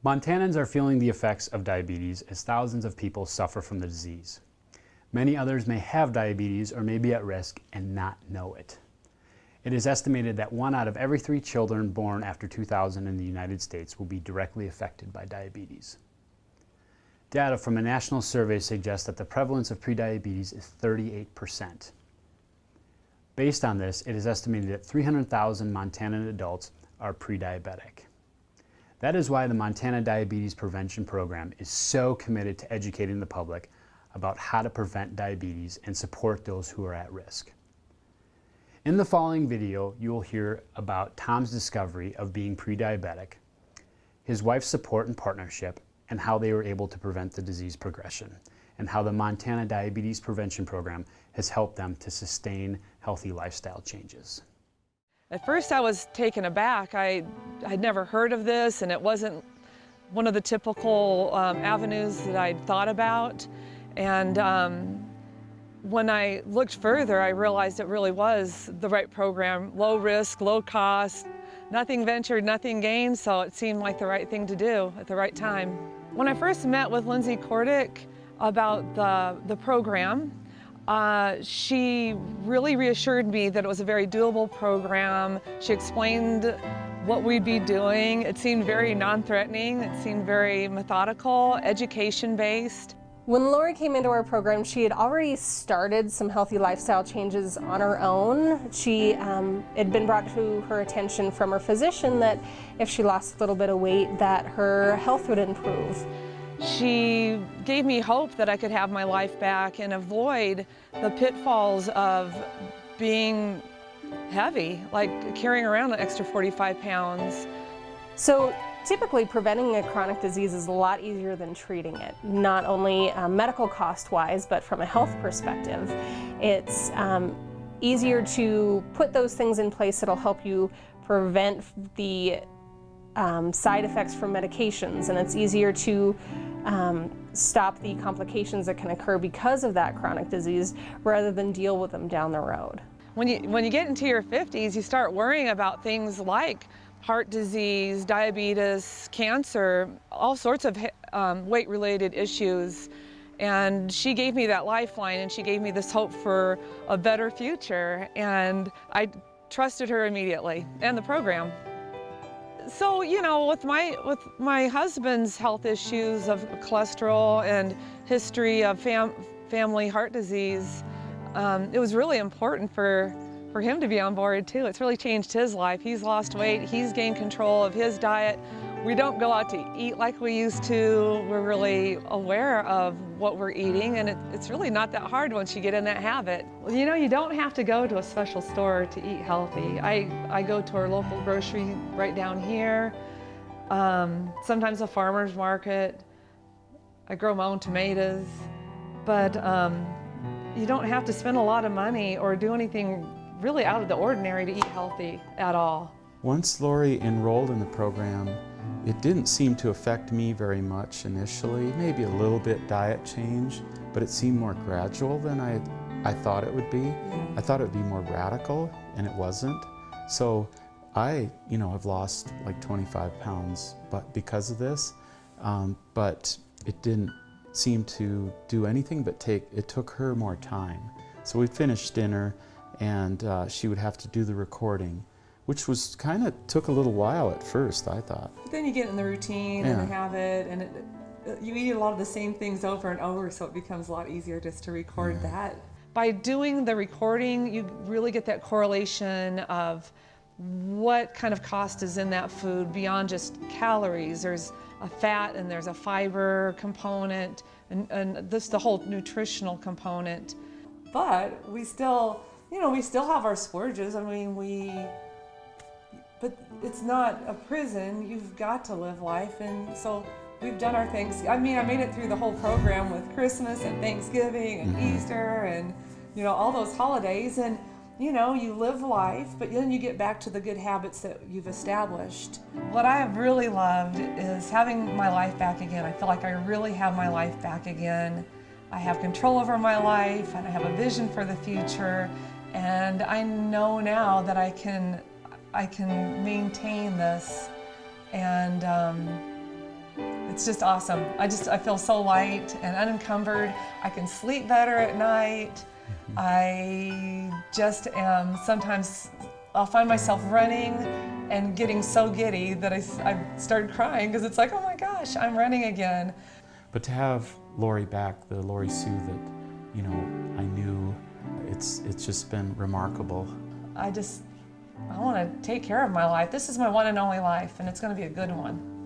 Montanans are feeling the effects of diabetes as thousands of people suffer from the disease. Many others may have diabetes or may be at risk and not know it. It is estimated that 1 out of every 3 children born after 2000 in the United States will be directly affected by diabetes. Data from a national survey suggests that the prevalence of prediabetes is 38%. Based on this, it is estimated that 300,000 Montanan adults are prediabetic. That is why the Montana Diabetes Prevention Program is so committed to educating the public about how to prevent diabetes and support those who are at risk. In the following video, you will hear about Tom's discovery of being prediabetic, his wife's support and partnership, and how they were able to prevent the disease progression, and how the Montana Diabetes Prevention Program has helped them to sustain healthy lifestyle changes. At first I was taken aback. I'd never heard of this, and it wasn't one of the typical avenues that I'd thought about. And when I looked further, I realized it really was the right program. Low risk, low cost, nothing ventured, nothing gained, so it seemed like the right thing to do at the right time. When I first met with Lindsay Kordick about the program, she really reassured me that it was a very doable program. She explained what we'd be doing. It seemed very non-threatening. It seemed very methodical, education-based. When Lori came into our program, she had already started some healthy lifestyle changes on her own. She had been brought to her attention from her physician that if she lost a little bit of weight, that her health would improve. She gave me hope that I could have my life back and avoid the pitfalls of being heavy, like carrying around an extra 45 pounds. So typically preventing a chronic disease is a lot easier than treating it, not only medical cost-wise, but from a health perspective. It's easier to put those things in place that'll help you prevent the side effects from medications, and it's easier to stop the complications that can occur because of that chronic disease rather than deal with them down the road. When you get into your 50s, you start worrying about things like heart disease, diabetes, cancer, all sorts of weight-related issues. And she gave me that lifeline, and she gave me this hope for a better future, and I trusted her immediately, and the program. So, you know, with my husband's health issues of cholesterol and history of family heart disease, it was really important for him to be on board too. It's really changed his life. He's lost weight, he's gained control of his diet. We don't go out to eat like we used to. We're really aware of what we're eating, and it's really not that hard once you get in that habit. You know, you don't have to go to a special store to eat healthy. I go to our local grocery right down here, sometimes a farmer's market. I grow my own tomatoes, but you don't have to spend a lot of money or do anything really out of the ordinary to eat healthy at all. Once Lori enrolled in the program, it didn't seem to affect me very much initially, maybe a little bit diet change, but it seemed more gradual than I thought it would be. I thought it would be more radical, and it wasn't. So I, have lost like 25 pounds because of this, but it didn't seem to do anything but it took her more time. So we finished dinner, and she would have to do the recording, which was took a little while at first, I thought. But then you get in the routine and the habit, and you eat a lot of the same things over and over, so it becomes a lot easier just to record that. By doing the recording, you really get that correlation of what kind of cost is in that food beyond just calories. There's a fat and there's a fiber component, and this the whole nutritional component. But we still, we still have our splurges. I mean, but it's not a prison. You've got to live life, and so we've done our things. I mean, I made it through the whole program with Christmas and Thanksgiving and Easter and, all those holidays, and, you live life, but then you get back to the good habits that you've established. What I have really loved is having my life back again. I feel like I really have my life back again. I have control over my life, and I have a vision for the future, and I know now that I can maintain this and It's just awesome. I feel so light and unencumbered. I can sleep better at night. I just am, sometimes I'll find myself running and getting so giddy that I started crying because it's like, oh my gosh, I'm running again. But to have Lori back, the Lori Sue that, you know, I knew, it's just been remarkable. I want to take care of my life. This is my one and only life, and it's going to be a good one.